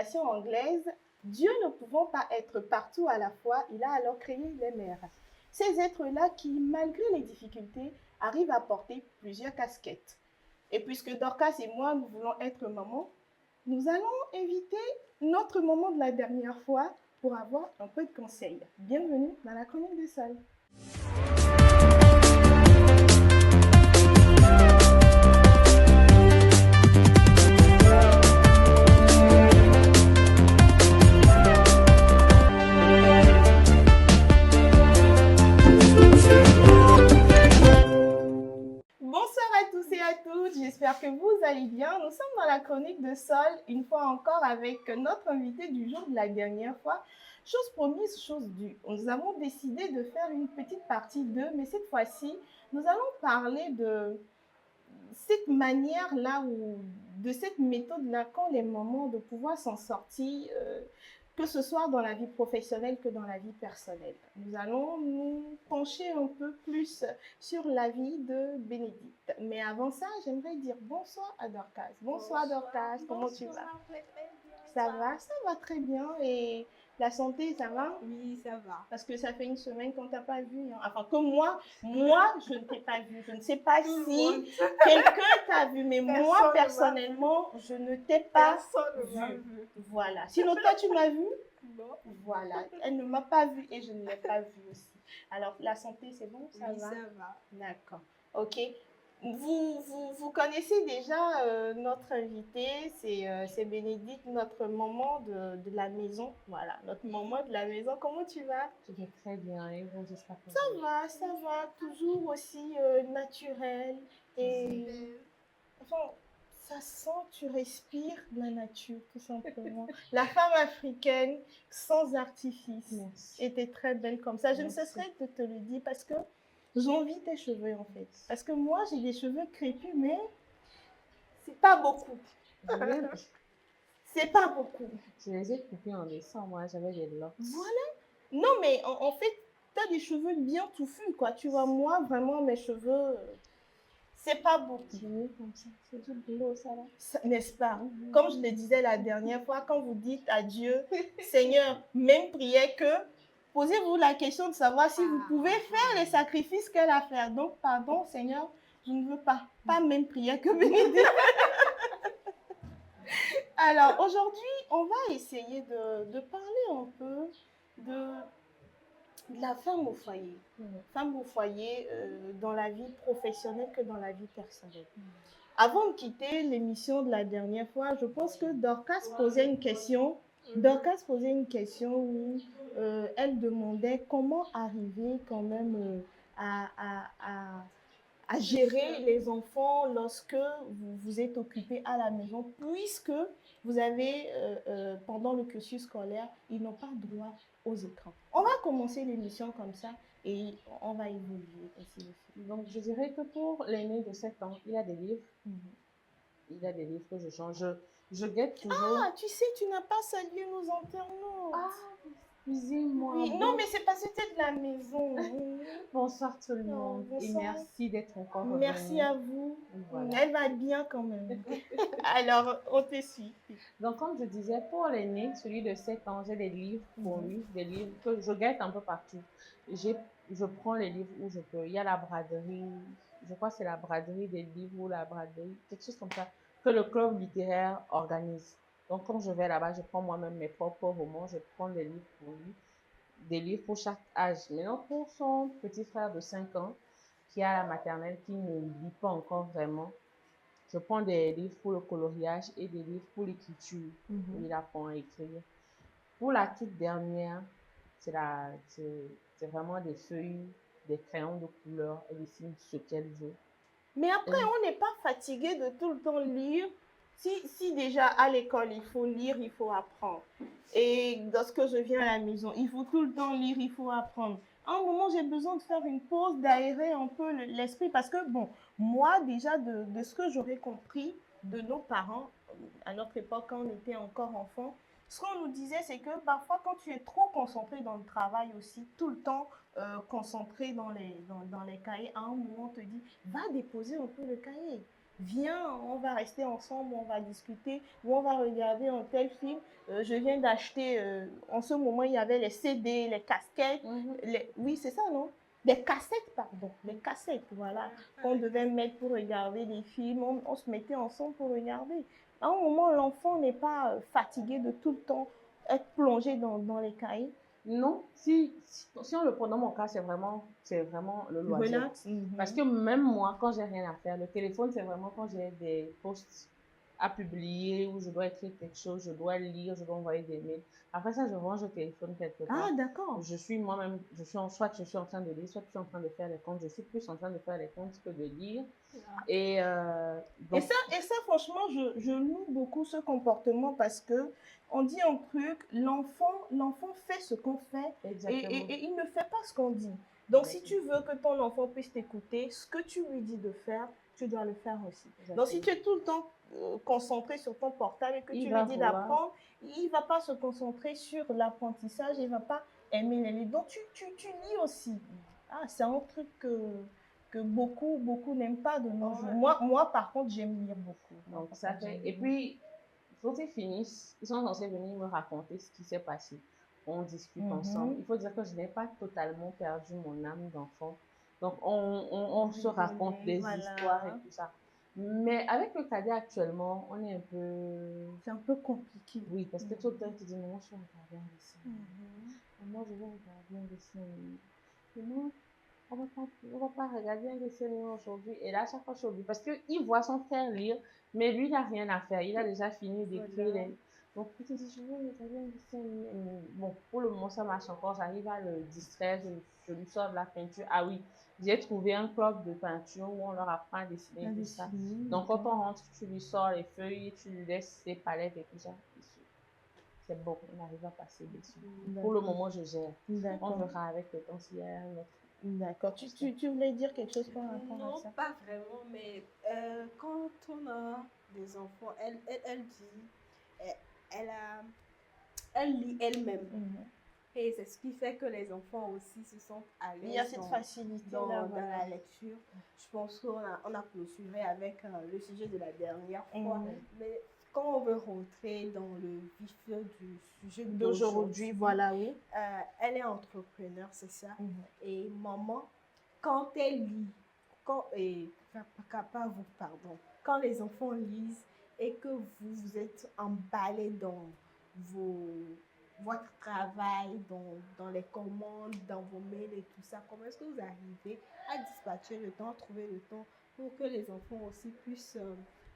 citation anglaise, Dieu ne pouvant pas être partout à la fois, il a alors créé les mères. Ces êtres-là qui, malgré les difficultés, arrivent à porter plusieurs casquettes. Et puisque Dorcas et moi, nous voulons être maman, nous allons inviter notre maman de la dernière fois pour avoir un peu de conseils. Bienvenue dans la chronique de Sol. J'espère que vous allez bien. Nous sommes dans la chronique de Sol, une fois encore avec notre invité du jour de la dernière fois. Chose promise, chose due. Nous avons décidé de faire une petite partie 2, mais cette fois-ci, nous allons parler de cette manière-là ou de cette méthode-là qu'ont les mamans de pouvoir s'en sortir, que ce soit dans la vie professionnelle que dans la vie personnelle. Nous allons nous pencher un peu plus sur la vie de Bénédicte. Mais avant ça, j'aimerais dire bonsoir à Dorcas. Bonsoir Dorcas, comment tu vas? Ça va très bien. Et la santé, ça va? Oui, ça va. Parce que ça fait une semaine qu'on ne t'a pas vu. Hein. Enfin, que moi, je ne t'ai pas vu. Je ne sais pas si quelqu'un t'a vu, mais moi, personnellement, je ne t'ai pas vu. Voilà. Sinon, toi, tu m'as vu? Non. Voilà. Elle ne m'a pas vu et je ne l'ai pas vu aussi. Alors, la santé, c'est bon? Ça oui, va? Ça va. D'accord. OK. Vous connaissez déjà notre invité, c'est Bénédicte, notre maman de la maison. Voilà, notre maman de la maison. Comment tu vas? Je vais très bien et vous, j'espère que ça va, toujours aussi naturel. Et enfin, ça sent, tu respires la nature, tout simplement. La femme africaine sans artifice. Merci. Était très belle comme ça. Je ne cesserai de te le dire parce que j'envie tes cheveux en fait. Parce que moi, j'ai des cheveux crépus, mais c'est pas beaucoup. C'est pas beaucoup. Je les ai coupés en décembre, moi, j'avais des locks. Voilà. Non, mais en fait, tu as des cheveux bien touffus, quoi. Tu vois, moi, vraiment, mes cheveux, c'est pas beaucoup. Comme ça, c'est du boulot, ça va. N'est-ce pas? Comme je le disais la dernière fois, quand vous dites à Dieu, Seigneur, même prière que, posez-vous la question de savoir si vous pouvez faire les sacrifices qu'elle a fait. Donc, pardon, Seigneur, je ne veux pas même prière que Bénédicte. Alors, aujourd'hui, on va essayer de parler un peu de la femme au foyer. Femme au foyer dans la vie professionnelle que dans la vie personnelle. Avant de quitter l'émission de la dernière fois, je pense que Dorcas posait une question. Dorcas posait une question où elle demandait comment arriver quand même à gérer les enfants lorsque vous vous êtes occupé à la maison, puisque vous avez, pendant le cursus scolaire, ils n'ont pas droit aux écrans. On va commencer l'émission comme ça et on va évoluer ainsi de suite. Donc, je dirais que pour l'aîné de 7 ans, il a des livres. Il a des livres que je change. Je guette toujours. Ah, tu sais, tu n'as pas salué nos internautes. Ah, excusez-moi. Oui, non, mais c'est parce que tu es de la maison. Bonsoir tout le monde. Bonsoir. Et merci d'être encore revenu. Merci à vous. Voilà. Elle va bien quand même. Alors, on te suit. Donc, comme je disais, pour l'aîné, celui de 7 ans, j'ai des livres pour lui, des livres que je guette un peu partout. Je prends les livres où je peux. Il y a la braderie, je crois que c'est la braderie des livres ou la braderie, quelque chose comme ça, que le club littéraire organise. Donc, quand je vais là-bas, je prends moi-même mes propres romans, je prends des livres pour lui, des livres pour chaque âge. Maintenant, pour son petit frère de 5 ans, qui est à la maternelle, qui ne lit pas encore vraiment, je prends des livres pour le coloriage et des livres pour l'écriture. Il apprend à écrire. Pour la toute dernière, c'est vraiment des feuilles, des crayons de couleur. Elle dessine ce qu'elle veut. Mais après, on n'est pas fatigué de tout le temps lire. Si déjà à l'école, il faut lire, il faut apprendre. Et lorsque je viens à la maison, il faut tout le temps lire, il faut apprendre. À un moment, j'ai besoin de faire une pause, d'aérer un peu l'esprit. Parce que, bon, moi, déjà, de ce que j'aurais compris de nos parents, à notre époque, quand on était encore enfant, ce qu'on nous disait, c'est que parfois, quand tu es trop concentré dans le travail aussi, tout le temps concentré dans les cahiers, à un moment, on te dit, va déposer un peu le cahier. viens, on va rester ensemble, on va discuter, ou on va regarder un tel film. Je viens d'acheter, en ce moment, il y avait les CD, les casquettes, oui, c'est ça, non? Des cassettes, pardon, les cassettes, voilà, qu'on devait mettre pour regarder des films. On se mettait ensemble pour regarder. À un moment, l'enfant n'est pas fatigué de tout le temps être plongé dans les cahiers. Non, si on le prend dans mon cas, c'est vraiment le loisir. Relax. Parce que même moi, quand j'ai rien à faire, le téléphone, c'est vraiment quand j'ai des posts à publier où je dois écrire quelque chose, je dois lire, je dois envoyer des mails. Après ça, je range le téléphone quelque part. Ah, d'accord. Je suis moi-même, soit je suis en train de lire, soit je suis en train de faire les comptes. Je suis plus en train de faire les comptes que de lire. Et donc, et ça, franchement, je loue beaucoup ce comportement parce que on dit un truc, l'enfant fait ce qu'on fait et il ne fait pas ce qu'on dit. Donc, si tu veux que ton enfant puisse t'écouter, ce que tu lui dis de faire, tu dois le faire aussi. Exactement. Donc, si tu es tout le temps concentré sur ton portable et que tu lui dis d'apprendre, il ne va pas se concentrer sur l'apprentissage, il ne va pas aimer les livres. Donc, tu lis aussi. Ah, c'est un truc que beaucoup n'aiment pas de nos jours. Moi, par contre, j'aime lire beaucoup. Donc, ça fait. Et puis, quand ils finissent, ils sont censés venir me raconter ce qui s'est passé. On discute ensemble. Il faut dire que je n'ai pas totalement perdu mon âme d'enfant. Donc, on se raconte des histoires et tout ça. Mais avec le cadet actuellement, on est un peu... C'est un peu compliqué. Oui, parce que tout le temps, tu dis, maman, je vais regarder un dessin. Maman, je vais regarder un dessin. Maman, on va pas regarder un dessin aujourd'hui. Et là, chaque fois, je suis obligée. Parce qu'il voit son frère lire, mais lui, il n'a rien à faire. Il a déjà fini d'écrire. Donc, il te dit, je veux regarder un dessin. Bon, pour le moment, ça marche encore. J'arrive à le distraire. Je lui sors de la peinture. Ah oui, j'ai trouvé un club de peinture où on leur apprend à dessiner tout ça. Donc, quand on rentre, tu lui sors les feuilles, tu lui laisses ses palettes et tout ça. C'est bon, on arrive à passer dessus. Pour le moment, je gère. On verra avec le temps s'il y a un autre. D'accord. Tu voulais dire quelque chose par rapport à ça? Non, pas vraiment, mais quand on a des enfants, elle dit, elle lit elle-même. Et c'est ce qui fait que les enfants aussi se sentent à l'aise. Il y a cette facilité dans la lecture. Je pense qu'on a clôturé avec le sujet de la dernière fois. Mais quand on veut rentrer dans le vif du sujet d'aujourd'hui, voilà, oui. Elle est entrepreneur, c'est ça. Et maman, quand elle lit, quand les enfants lisent et que vous êtes emballé dans votre travail, dans les commandes, dans vos mails et tout ça, comment est-ce que vous arrivez à dispatcher le temps, à trouver le temps pour que les enfants aussi puissent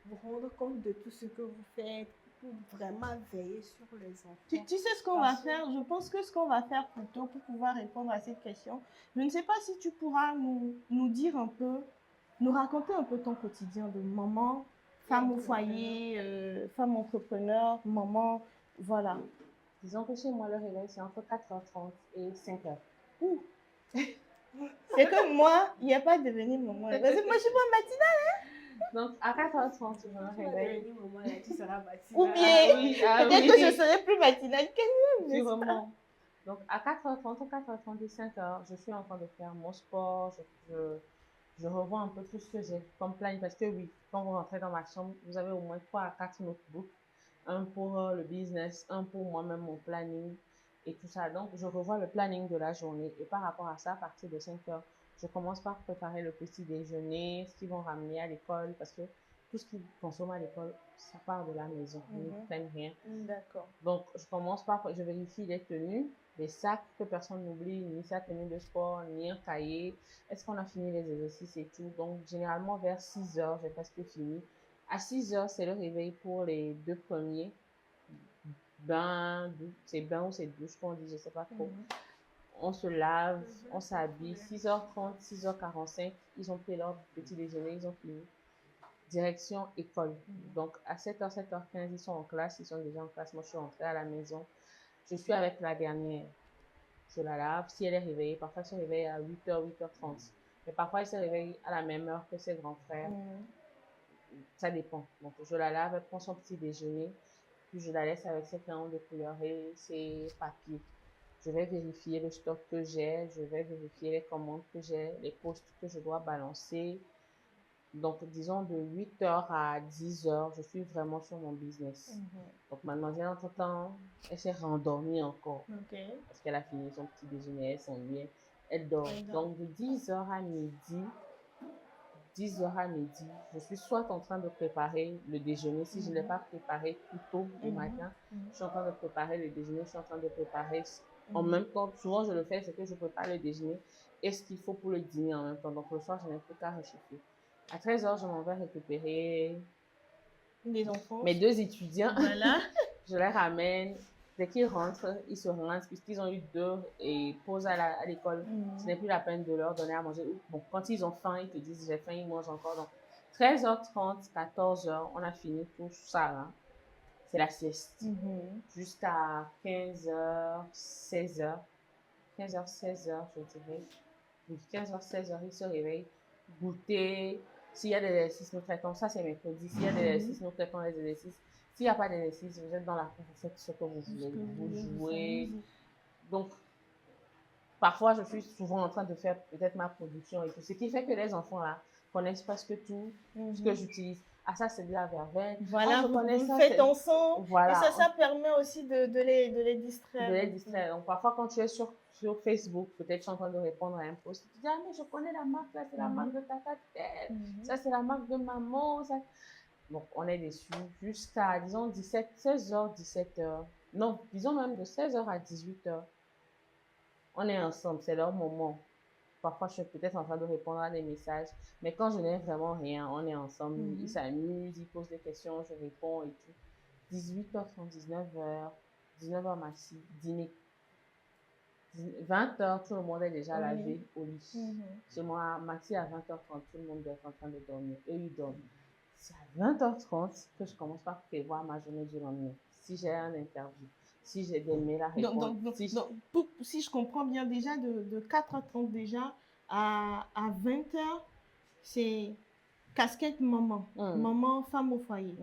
vous rendre compte de tout ce que vous faites, pour vraiment veiller sur les enfants? Tu sais ce qu'on va faire? Je pense que ce qu'on va faire plutôt pour pouvoir répondre à cette question, je ne sais pas si tu pourras nous dire un peu, nous raconter un peu ton quotidien de maman, femme au foyer, femme entrepreneur, maman, voilà. Disons que chez moi, le réveil, c'est entre 4h30 et 5h. Ouh. C'est comme moi, il n'y a pas de devenir maman. Parce que moi, je suis pas matinale. Hein? Donc, à 4h30, je me réveille. Tu seras matinale. Ou bien, peut-être que je serai plus matinale qu'elle-même. Vraiment. Donc, à 4h30 ou 4h30 et 5h, je suis en train de faire mon sport. Je revois un peu tout ce que j'ai comme plan. Parce que oui, quand vous rentrez dans ma chambre, vous avez au moins 3 à 4 notebooks. Un pour le business, un pour moi-même, mon planning et tout ça. Donc, je revois le planning de la journée. Et par rapport à ça, à partir de 5h, je commence par préparer le petit déjeuner, ce qu'ils vont ramener à l'école. Parce que tout ce qu'ils consomment à l'école, ça part de la maison. Ils ne prennent rien. D'accord. Donc, je vérifie les tenues, les sacs, que personne n'oublie, ni sa tenue de sport, ni un cahier. Est-ce qu'on a fini les exercices et tout? Donc, généralement, vers 6h, j'ai presque fini. À 6h, c'est le réveil pour les 2 premiers. C'est bain ou c'est douche qu'on dit, je ne sais pas trop. On se lave, on s'habille. 6h30, 6h45, ils ont pris leur petit déjeuner, ils ont fini. Direction école. Donc, à 7h, 7h15, ils sont en classe, ils sont déjà en classe. Moi, je suis rentrée à la maison. Je suis avec la dernière. Je la lave. Si elle est réveillée, parfois elle se réveille à 8h, 8h30. Mais parfois, elle se réveille à la même heure que ses grands frères. Ça dépend. Donc, je la lave, elle prend son petit déjeuner. Puis, je la laisse avec ses crayons de couleur et ses papiers. Je vais vérifier le stock que j'ai. Je vais vérifier les commandes que j'ai, les postes que je dois balancer. Donc, disons de 8h à 10h, je suis vraiment sur mon business. Donc, mademoiselle, entre-temps, elle s'est rendormie encore Ok. parce qu'elle a fini son petit déjeuner, elle s'ennuie, elle dort. Elle dort. Donc, de 10h à midi, 10h à midi, je suis soit en train de préparer le déjeuner, si je ne l'ai pas préparé plus tôt le matin, je suis en train de préparer le déjeuner, je suis en train de préparer en même temps. Souvent, je le fais, c'est que je prépare le déjeuner et ce qu'il faut pour le dîner en même temps. Donc, le soir, je n'ai plus qu'à réchauffer. À 13h, je m'en vais récupérer Les enfants. mes 2 étudiants. Voilà. Je les ramène. Dès qu'ils rentrent, ils se rincent puisqu'ils ont eu 2 et pauses à l'école. Ce n'est plus la peine de leur donner à manger. Bon, quand ils ont faim, ils te disent j'ai faim, ils mangent encore. Donc, 13h30, 14h, on a fini tout ça. Là. C'est la sieste. Jusqu'à 15h, 16h. 15h, 16h, je dirais. 15h, 16h, ils se réveillent. Goûter. S'il y a des exercices, nous traitons. Ça, c'est mercredi. S'il y a des exercices, nous traitons les exercices. S'il n'y a pas d'exercice, vous êtes dans la cour, vous faites ce que vous voulez. Vous jouez. Donc, parfois, je suis souvent en train de faire peut-être ma production et tout. Ce qui fait que les enfants, là, connaissent presque tout ce que j'utilise. Ah, ça, c'est de la verveine. Voilà, je connais vous ça. faites ensemble. Voilà. Et ça permet aussi de les distraire. De les distraire. Donc, parfois, quand tu es sur Facebook, peut-être tu es en train de répondre à un post, tu dis, ah, mais je connais la marque, là, c'est la marque de tata telle. Ça, c'est la marque de maman. Ça. Donc, on est dessus jusqu'à, disons, 16h, 17h. Non, disons même de 16h à 18h. On est ensemble, c'est leur moment. Parfois, je suis peut-être en train de répondre à des messages, mais quand je n'ai vraiment rien, on est ensemble. Ils s'amusent, ils posent des questions, je réponds et tout. 18h30, 19h, 19h maxi, dîner. 20h, tout le monde est déjà lavé au lit. Chez moi, maxi à 20h30, tout le monde est en train de dormir. Eux, ils dorment. C'est à 20h30 que je commence par prévoir ma journée du lendemain. Si j'ai un interview, si j'ai des mails à répondre. Donc, si je comprends bien, déjà de 4h30 déjà à 20h, c'est casquette maman, maman, femme au foyer.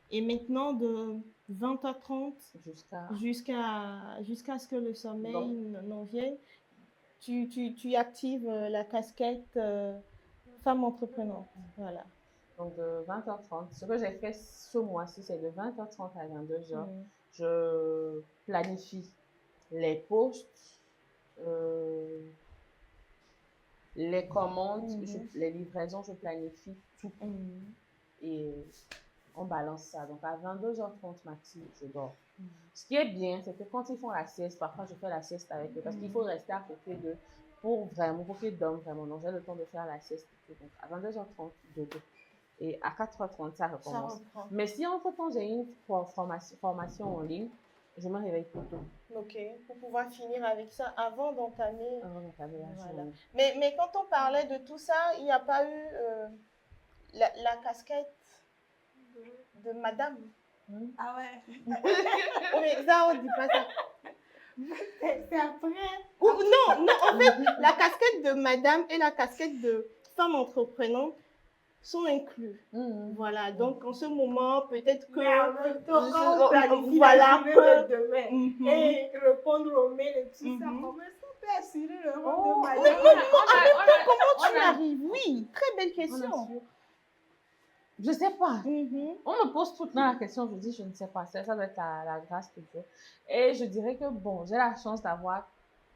Et maintenant, de 20h30 jusqu'à ce que le sommeil n'en vienne, tu actives la casquette femme entreprenante. Voilà. Donc, de 20h30, ce que j'ai fait ce mois-ci, c'est de 20h30 à 22h. Je planifie les posts, les commandes, les livraisons, je planifie tout. Et on balance ça. Donc, à 22h30 maxi, je dors. Ce qui est bien, c'est que quand ils font la sieste, parfois je fais la sieste avec eux parce qu'il faut rester à côté d'eux pour qu'ils dorment vraiment. Donc, j'ai le temps de faire la sieste. Donc, à 22h30, je dors. Et à 4h30, ça recommence. Mais si entre-temps, j'ai une formation en ligne, je me réveille plus tôt. Ok, pour pouvoir finir avec ça avant d'entamer la journée. Mais quand on parlait de tout ça, il n'y a pas eu la casquette de madame. Ah ouais. Mais ça, on ne dit pas ça. C'est après. Non, en fait, la casquette de madame et la casquette de femme entreprenante sont inclus. Voilà, donc en ce moment, peut-être que... Mais en même temps, quand on planifie la journée de demain et répondre aux mails et tout ça, comment est-ce qu'on peut assurer le rôle de madame? Comment tu arrives? Oui, très belle question. Je ne sais pas. On me pose tout le temps la question, je dis je ne sais pas. Ça doit être la grâce de Dieu. Et je dirais que bon, j'ai la chance d'avoir...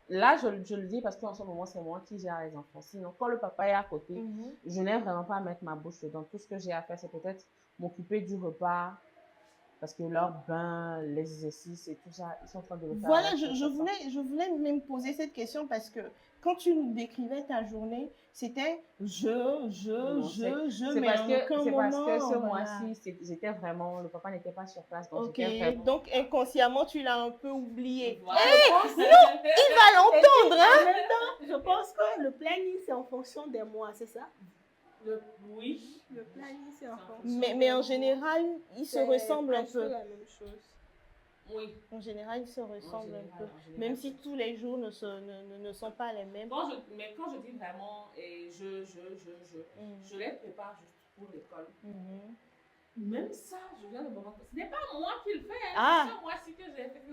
Là, je le dis parce qu'en ce moment, c'est moi qui gère les enfants. Sinon, quand le papa est à côté, je n'ai vraiment pas à mettre ma bouche dedans. Tout ce que j'ai à faire, c'est peut-être m'occuper du repas, parce que leur bain, les exercices et tout ça, ils sont en train de le faire. Voilà, je voulais même poser cette question parce que quand tu nous décrivais ta journée, c'était mais parce que ce mois-ci, j'étais vraiment, le papa n'était pas sur place. Donc, donc inconsciemment, tu l'as un peu oublié. Voilà. Non, il va l'entendre. En même temps, je pense que le planning, c'est en fonction des mois, c'est ça? Oui. Le planning, c'est en fonction. Mais en général, ils se ressemblent un peu. C'est la même chose. Oui. En général, ils se ressemblent un peu. Même si tous les jours ne sont pas les mêmes. Mais quand je dis vraiment, je les prépare juste pour l'école. Même ça, je viens de me rendre compte. Ce n'est pas moi qui le fais. C'est moi-ci que j'ai fait.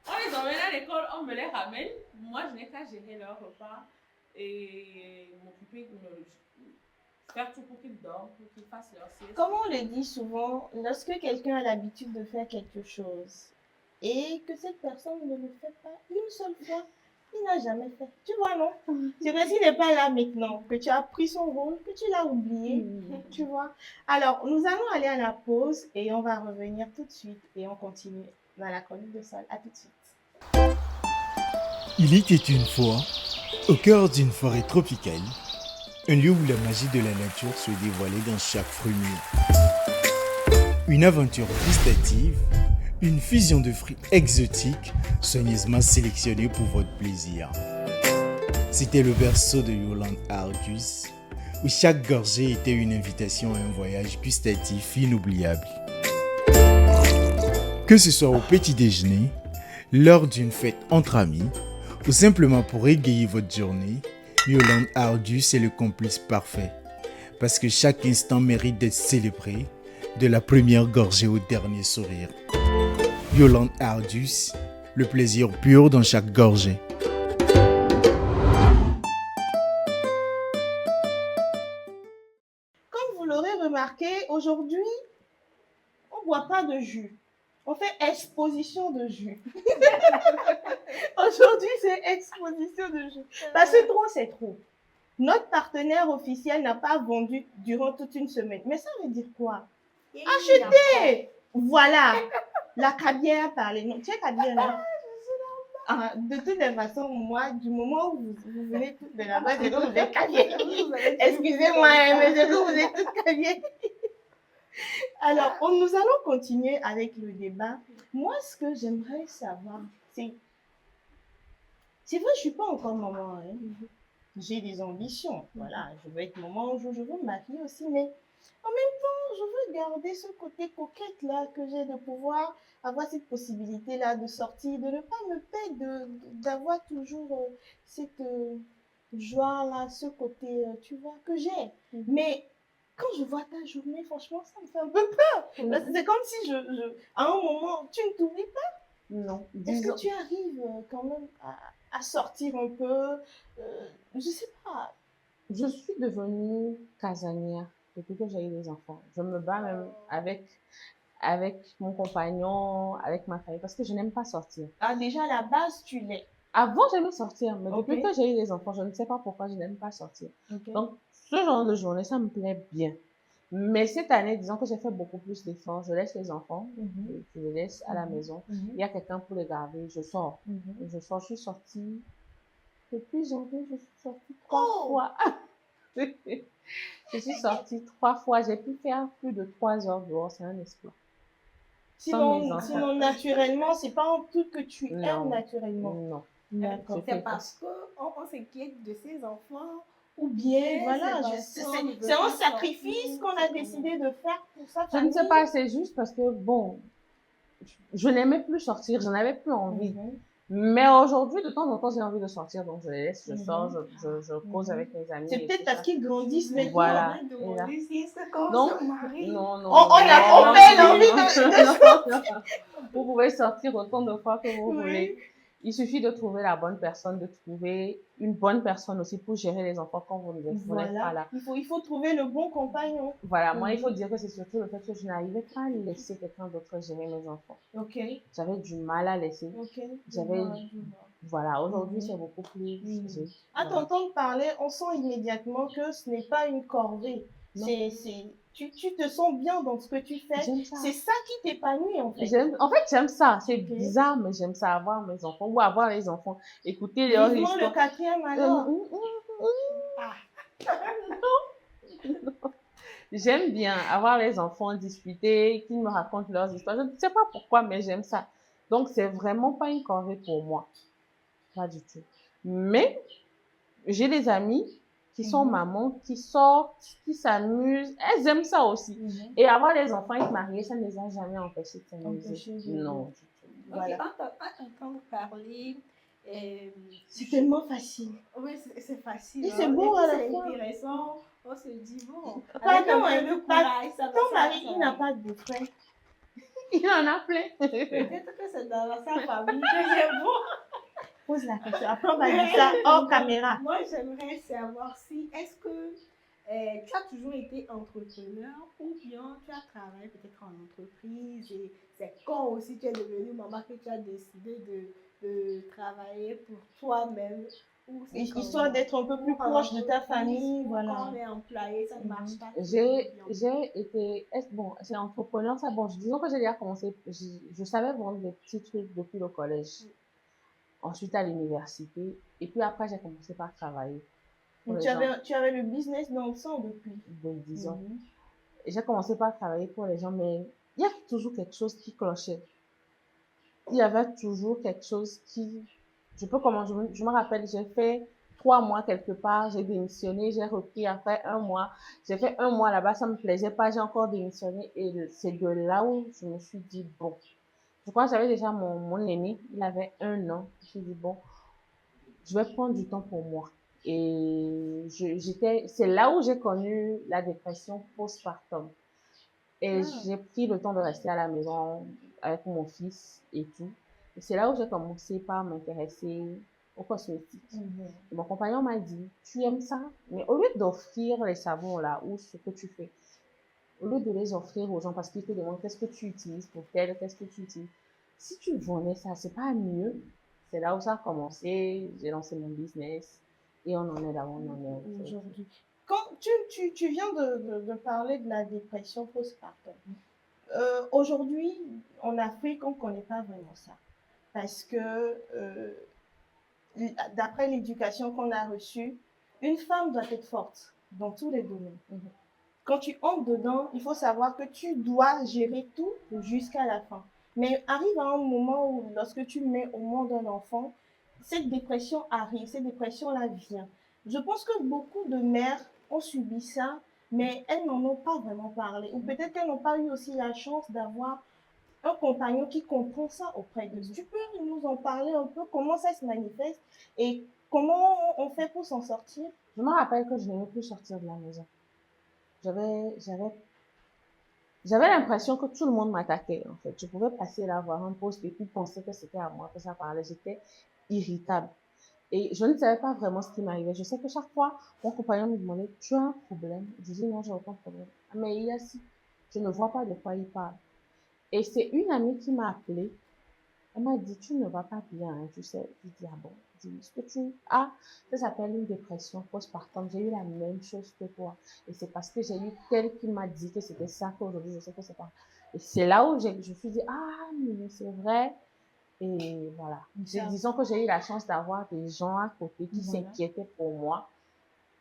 On les emmène à l'école, on me les ramène. Moi, je n'ai qu'à gérer leur repas et m'occuper de faire tout pour qu'ils dorment, pour qu'ils fassent leur sieste. Comme on le dit souvent, lorsque quelqu'un a l'habitude de faire quelque chose et que cette personne ne le fait pas une seule fois, il n'a jamais fait. Tu vois, non? C'est parce qu'il n'est pas là maintenant, que tu as pris son rôle, que tu l'as oublié. Tu vois? Alors, nous allons aller à la pause et on va revenir tout de suite et on continue dans la chronique de Sol. À tout de suite. Il était une fois, au cœur d'une forêt tropicale, un lieu où la magie de la nature se dévoilait dans chaque fruit mûr. Une aventure gustative, une fusion de fruits exotiques soigneusement sélectionnés pour votre plaisir. C'était le berceau de Yolande Ardus, où chaque gorgée était une invitation à un voyage gustatif inoubliable. Que ce soit au petit déjeuner, lors d'une fête entre amis, ou simplement pour égayer votre journée, Yolande Ardus est le complice parfait. Parce que chaque instant mérite d'être célébré, de la première gorgée au dernier sourire. Yolande Ardus, le plaisir pur dans chaque gorgée. Comme vous l'aurez remarqué, aujourd'hui, on ne boit pas de jus. On fait exposition de jus. Aujourd'hui, c'est exposition de jus. Parce que trop, c'est trop. Notre partenaire officiel n'a pas vendu durant toute une semaine. Mais ça veut dire quoi? Achetez! Voilà. La cabière a parlé. Non, tu es cabière là? Ah, de toutes les façons, moi, du moment où vous venez toutes de là-bas, c'est que vous êtes cabière. Excusez-moi, mais c'est que vous êtes toutes cabière. Alors, nous allons continuer avec le débat. Moi, ce que j'aimerais savoir, c'est vrai, je ne suis pas encore maman. Hein. J'ai des ambitions. Voilà, je veux être maman un jour, je veux me marier aussi, mais en même temps, je veux garder ce côté coquette là que j'ai de pouvoir avoir cette possibilité là de sortir, de ne pas me perdre, d'avoir toujours cette joie là, ce côté, tu vois, que j'ai. Mais quand je vois ta journée, franchement, ça me fait un peu peur. C'est comme si à un moment, tu ne t'oublies pas. Non. Est-ce que tu arrives quand même à sortir un peu je sais pas. Je suis devenue casanière depuis que j'ai eu des enfants. Je me bats même avec mon compagnon, avec ma famille, parce que je n'aime pas sortir. Ah, déjà, à la base, tu l'es. Avant, j'aimais sortir, mais depuis Ok. que j'ai eu des enfants, je ne sais pas pourquoi je n'aime pas sortir. Ok. Donc, ce genre de journée, ça me plaît bien. Mais cette année, disons que j'ai fait beaucoup plus d'efforts. Je laisse les enfants, je les laisse à la maison. Il y a quelqu'un pour les garder, je sors. Je sors, je suis sortie. Depuis janvier, je suis sortie 3 fois. Je suis sortie 3 fois. J'ai pu faire plus de 3 heures dehors. C'est un exploit. Sinon, naturellement, c'est pas un truc que tu Non. aimes naturellement. Non. D'accord. C'est parce qu'on s'inquiète de ses enfants. Ou bien, voilà, c'est c'est un sacrifice qu'on a décidé de faire pour sa Je famille. ne sais pas, c'est juste parce que, bon, je n'aimais plus sortir, je n'avais plus envie. Mais aujourd'hui, de temps en temps, j'ai envie de sortir, donc je les laisse, je sors, je cause avec mes amis. C'est peut-être parce qu'ils grandissent maintenant. Voilà. Donc, non. On fait l'envie de Vous pouvez sortir autant de fois que vous Oui. voulez. Il suffit de trouver la bonne personne, de trouver une bonne personne aussi pour gérer les enfants quand vous n'êtes pas là. Il faut trouver le bon compagnon. Voilà, moi, il faut dire que c'est surtout le fait que je n'arrivais pas à laisser quelqu'un d'autre gérer mes enfants. Ok. J'avais du mal à laisser. Ok. Voilà, aujourd'hui, c'est beaucoup plus. À t'entendre parler, on sent immédiatement que ce n'est pas une corvée. Tu te sens bien dans ce que tu fais. C'est ça qui t'épanouit en fait. J'aime ça. C'est bizarre, mais j'aime ça, avoir mes enfants ou avoir les enfants. Écouter leur histoire. Le quatrième alors. Non. J'aime bien avoir les enfants, discuter, qu'ils me racontent leurs histoires. Je ne sais pas pourquoi, mais j'aime ça. Donc, c'est vraiment pas une corvée pour moi. Pas du tout. Mais, j'ai des amis qui sont mamans, qui sortent, qui s'amusent. Elles aiment ça aussi. Et avoir les enfants et se marier, ça ne les a jamais empêchés de s'amuser. Non. Voilà. Entendre parler. C'est tellement facile. Oui, c'est facile. Et c'est beau à la fois. C'est intéressant. On se dit, bon. Pardon, ton mari, il n'a pas de frère. Il en a plein. Peut-être que c'est dans sa famille que c'est beau. Pose la question. Après, on va dire ça hors caméra. Moi, j'aimerais savoir si, est-ce que Tu as toujours été entrepreneur ou bien tu as travaillé peut-être en entreprise et c'est quand aussi tu es devenue maman que tu as décidé de travailler pour toi-même ou c'est Histoire comment? d'être un peu plus Ou en proche de ta entreprise famille, ou quand voilà. on est employé, ça ne marche pas toujours J'ai, bien. j'ai été, bon, c'est entrepreneur, ça, bon, disons que j'ai déjà commencé, je savais vendre des petits trucs depuis le collège, ensuite à l'université, et puis après, j'ai commencé par travailler pour Donc, les gens tu avais le business dans le sang depuis. de 10 ans. Mhm. Et j'ai commencé par travailler pour les gens, mais il y a toujours quelque chose qui clochait. Il y avait toujours quelque chose qui, je me rappelle, j'ai fait 3 mois quelque part, j'ai démissionné, j'ai repris après un mois, j'ai fait un mois là-bas, ça me plaisait pas, j'ai encore démissionné et c'est de là où je me suis dit, bon, je crois que j'avais déjà mon aîné, il avait 1 an, je me suis dit, bon, je vais prendre du temps pour moi. Et c'est là où j'ai connu la dépression postpartum. Et Ah. j'ai pris le temps de rester à la maison avec mon fils et tout. Et c'est là où j'ai commencé par m'intéresser aux cosmétiques. Mhm. Et mon compagnon m'a dit, tu aimes ça? Mais au lieu d'offrir les savons là, ou ce que tu fais, au lieu de les offrir aux gens parce qu'ils te demandent qu'est-ce que tu utilises pour tel, qu'est-ce que tu utilises, si tu vendais ça, c'est pas mieux? C'est là où ça a commencé, j'ai lancé mon business et on en est là où on en est aujourd'hui. Aujourd'hui. Quand tu viens de parler de la dépression postpartum, aujourd'hui, en Afrique, on ne connaît pas vraiment ça. Parce que, d'après l'éducation qu'on a reçue, une femme doit être forte dans tous les domaines. Mhm. Quand tu entres dedans, il faut savoir que tu dois gérer tout jusqu'à la fin. Mais arrive à un moment où, lorsque tu mets au monde un enfant, cette dépression arrive, cette dépression-là vient. Je pense que beaucoup de mères ont subi ça, mais elles n'en ont pas vraiment parlé. Ou peut-être qu'elles n'ont pas eu aussi la chance d'avoir un compagnon qui comprend ça auprès d'eux. Tu peux nous en parler un peu, comment ça se manifeste et comment on fait pour s'en sortir? Je me rappelle que je n'aimais plus sortir de la maison. J'avais, j'avais J'avais l'impression que tout le monde m'attaquait, en fait. Je pouvais passer là, voir un poste et puis penser que c'était à moi que ça parlait. J'étais irritable. Et je ne savais pas vraiment ce qui m'arrivait. Je sais que chaque fois, mon compagnon me demandait, tu as un problème? Je dis, non, j'ai aucun problème. Ah, mais il y a si, je ne vois pas de quoi il parle. Et c'est une amie qui m'a appelée. Elle m'a dit, tu ne vas pas bien, hein, tu sais. Je dis, ah bon, je dis, ce que tu as, ça s'appelle une dépression postpartum. J'ai eu la même chose que toi. Et c'est parce que j'ai eu tel qui m'a dit que c'était ça qu'aujourd'hui, je sais que c'est pas. Et c'est là où je me suis dit, ah, mais c'est vrai. Et voilà. Disons que j'ai eu la chance d'avoir des gens à côté qui Voilà. s'inquiétaient pour moi.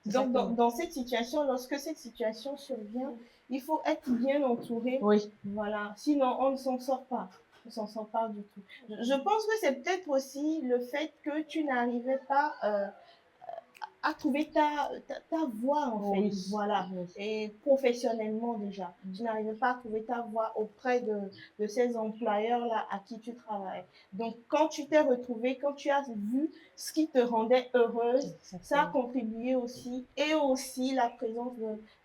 Donc, dans cette situation, lorsque cette situation survient, il faut être bien entouré. Oui. Voilà. Sinon, on ne s'en sort pas. On ne s'en sort pas du tout. Je pense que c'est peut-être aussi le fait que tu n'arrivais pas à trouver ta voie, en fait. Oui. Voilà. Oui. Et professionnellement déjà. Tu n'arrivais pas à trouver ta voie auprès de ces employeurs-là à qui tu travailles. Donc, quand tu t'es retrouvée, quand tu as vu ce qui te rendait heureuse, ça a contribué aussi, et aussi la présence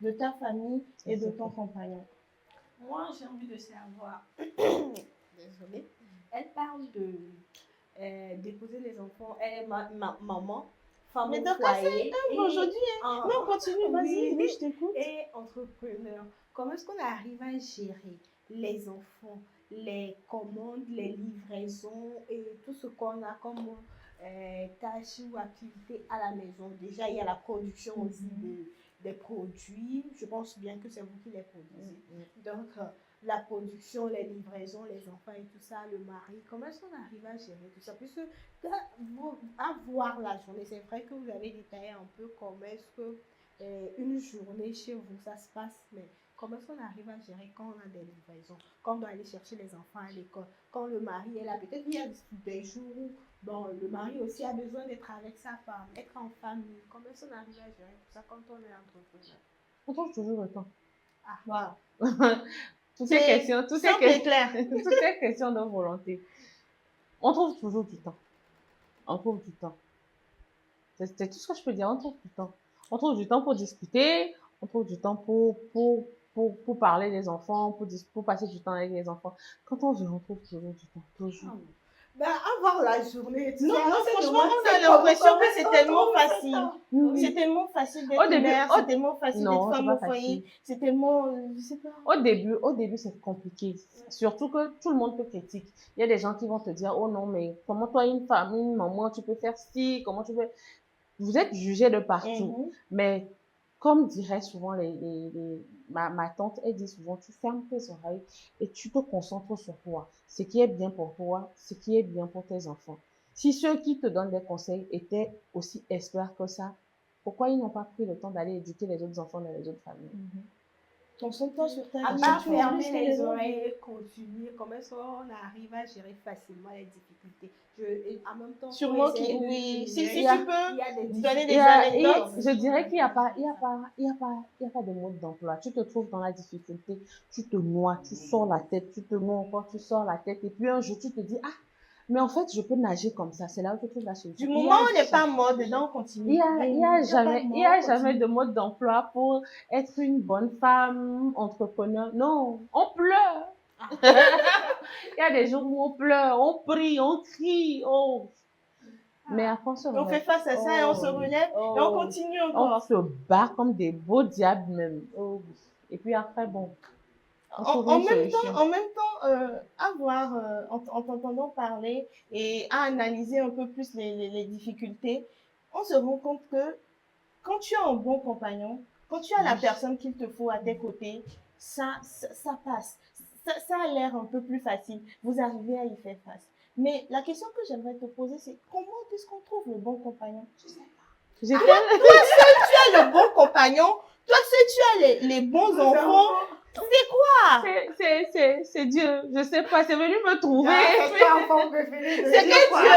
de ta famille et de ton compagnon. Moi, j'ai envie de savoir, désolée, elle parle de déposer les enfants, elle est maman, femme Mais au donc, foyer. c'est aujourd'hui, hein? Non, continue, vas-y, oui, je t'écoute. Et entrepreneur. Comment est-ce qu'on arrive à gérer les enfants, les commandes, les livraisons et tout ce qu'on a comme tâches ou activités à la maison? Déjà, il y a la production aussi des produits. Je pense bien que c'est vous qui les produisez. Donc, la production, les livraisons, les enfants et tout ça, le mari, comment est-ce qu'on arrive à gérer tout ça? Puisque à voir la journée, c'est vrai que vous avez détaillé un peu comment est-ce que une journée chez vous, ça se passe, mais comment est-ce qu'on arrive à gérer quand on a des livraisons, quand on doit aller chercher les enfants à l'école, quand le mari est là, peut-être il y a des jours où bon, le mari aussi a besoin d'être avec sa femme, être en famille. Comment est-ce qu'on arrive à gérer tout ça quand on est entrepreneur? On trouve toujours le temps. Ah, voilà. Toutes ces questions, tout est question de volonté. On trouve toujours du temps. On trouve du temps. C'est tout ce que je peux dire. On trouve du temps. On trouve du temps pour discuter. On trouve du temps pour parler des enfants, pour passer du temps avec les enfants. Quand on veut, on trouve toujours du temps. Toujours. Avoir la journée. Non, franchement, on a l'impression que c'est tellement facile. C'est tellement facile d'être mère, c'est tellement facile d'être femme au foyer, c'est tellement, je sais pas. Au début, c'est compliqué. Surtout que tout le monde te critique. Il y a des gens qui vont te dire, oh non, mais comment toi, une femme, une maman, tu peux faire ci, comment tu peux... Vous êtes jugés de partout. Mais comme dirait souvent ma tante, elle dit souvent, tu fermes tes oreilles et tu te concentres sur toi. Ce qui est bien pour toi, ce qui est bien pour tes enfants. Si ceux qui te donnent des conseils étaient aussi experts que ça, pourquoi ils n'ont pas pris le temps d'aller éduquer les autres enfants dans les autres familles? Concentre-toi sur ta À part fermer les oreilles et continuer, comment est-ce qu'on arrive à gérer facilement les difficultés? En même temps, sûrement oui. Si tu peux donner des anecdotes. Je dirais qu'il n'y a pas de mode d'emploi. Tu te trouves dans la difficulté, tu te noies, tu sors la tête, tu te noies encore, tu sors la tête, et puis un jour tu te dis, mais en fait, je peux nager comme ça. C'est là où tu trouves la solution. Du moment où on n'est pas mode, dedans, on continue. Il y a jamais de mode d'emploi pour être une bonne femme, entrepreneur. Non, on pleure. Il y a des jours où on pleure, on prie, on crie. Mais après, on fait face à ça et on se relève et on continue encore. On se bat comme des beaux diables même. Et puis après, bon. En même temps, en t'entendant parler et à analyser un peu plus les difficultés, on se rend compte que quand tu as un bon compagnon, quand tu as la personne qu'il te faut à tes côtés, ça passe. Ça a l'air un peu plus facile. Vous arrivez à y faire face. Mais la question que j'aimerais te poser, c'est comment est-ce qu'on trouve le bon compagnon? Je sais pas. Toi seul, tu as le bon compagnon. Toi seul, tu as les bons enfants. C'est quoi? C'est Dieu. Je sais pas, c'est venu me trouver. C'est Dieu. C'est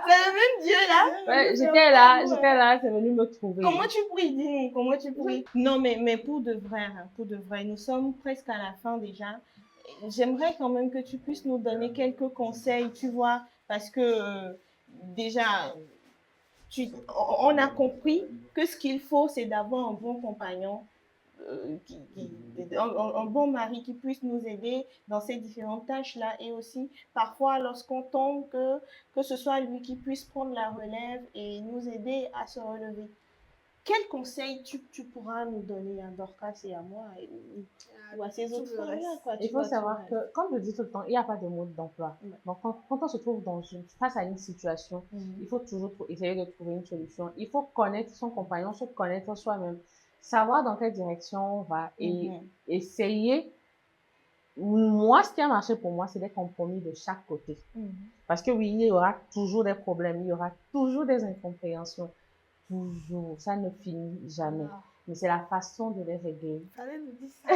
le même Dieu là. Ouais, j'étais là, c'est venu me trouver. Comment tu pries, dis-nous, comment tu pries? Non, mais pour de vrai, nous sommes presque à la fin déjà. J'aimerais quand même que tu puisses nous donner quelques conseils, tu vois, parce que déjà, on a compris que ce qu'il faut, c'est d'avoir un bon compagnon. Un bon mari qui puisse nous aider dans ces différentes tâches-là et aussi parfois lorsqu'on tombe que ce soit lui qui puisse prendre la relève et nous aider à se relever. Quel conseil tu pourras nous donner à Dorcas et à moi ou à ces autres femmes-là? Il faut savoir que, comme je dis tout le temps, il n'y a pas de mode d'emploi. Donc, quand on se trouve face à une situation, il faut toujours essayer de trouver une solution. Il faut connaître son compagnon, se connaître soi-même. Savoir dans quelle direction on va et essayer. Moi, ce qui a marché pour moi, c'est des compromis de chaque côté. Parce que oui, il y aura toujours des problèmes, il y aura toujours des incompréhensions. Toujours. Ça ne finit jamais. Mais c'est la façon de les régler. Fallait nous dire ça.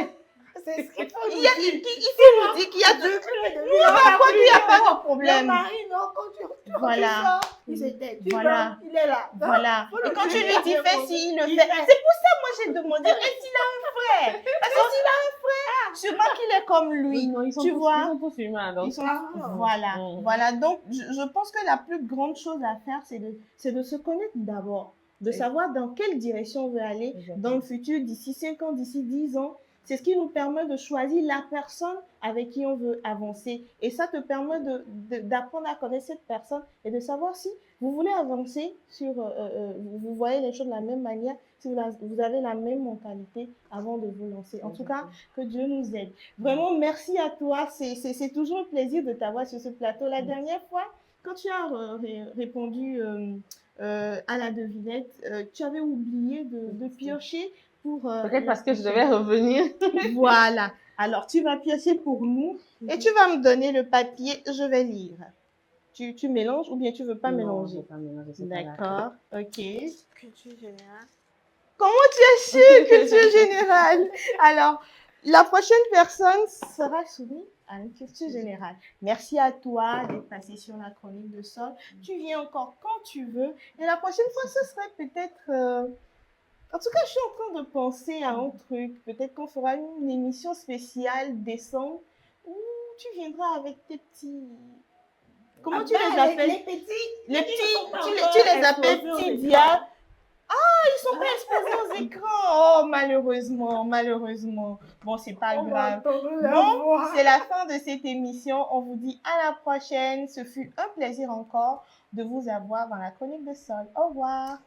C'est ce qu'il faut nous dire. Il nous dit qu'il y a deux. Pourquoi il n'y a pas de problème? Marie, non, quand tu voilà. Il s'était. Voilà. Il est là. Voilà. Et quand tu lui dis fais ci, il le fait. C'est pour ça, moi, j'ai demandé est-ce qu'il a un frère? Parce que s'il a un frère, sûrement qu'il est comme lui. Non, tu vois? Ils sont tous humains. Donc. Voilà. Donc, je pense que la plus grande chose à faire, c'est de se connaître d'abord. De savoir dans quelle direction on veut aller dans le futur, d'ici 5 ans, d'ici 10 ans. C'est ce qui nous permet de choisir la personne avec qui on veut avancer. Et ça te permet d'apprendre à connaître cette personne et de savoir si vous voulez avancer sur, vous voyez les choses de la même manière, si vous avez la même mentalité avant de vous lancer. En tout cas, que Dieu nous aide. Vraiment, merci à toi. C'est toujours un plaisir de t'avoir sur ce plateau. La dernière fois, quand tu as répondu à la devinette, tu avais oublié de piocher pour... Peut-être parce que je devais revenir. Voilà. Alors, tu vas piocher pour nous et tu vas me donner le papier. Je vais lire. Tu mélanges ou bien tu veux pas mélanger? Non, je ne veux pas mélanger. D'accord. Ok. Culture générale. Comment tu as su culture générale? Alors, la prochaine personne sera soumise à une culture générale. Merci à toi d'être passé sur la chronique de Sol. Tu viens encore quand tu veux. Et la prochaine fois, ce serait peut-être... En tout cas, je suis en train de penser à un truc. Peut-être qu'on fera une émission spéciale décembre où tu viendras avec tes petits... Comment tu les appelles? Les petits. Tu les appelles petits diables. Ah, ils sont pas exposés aux écrans. Oh, malheureusement, malheureusement. Bon, c'est pas On va grave. entendre la Bon, voix. c'est la fin de cette émission. On vous dit à la prochaine. Ce fut un plaisir encore de vous avoir dans la chronique de Sol. Au revoir.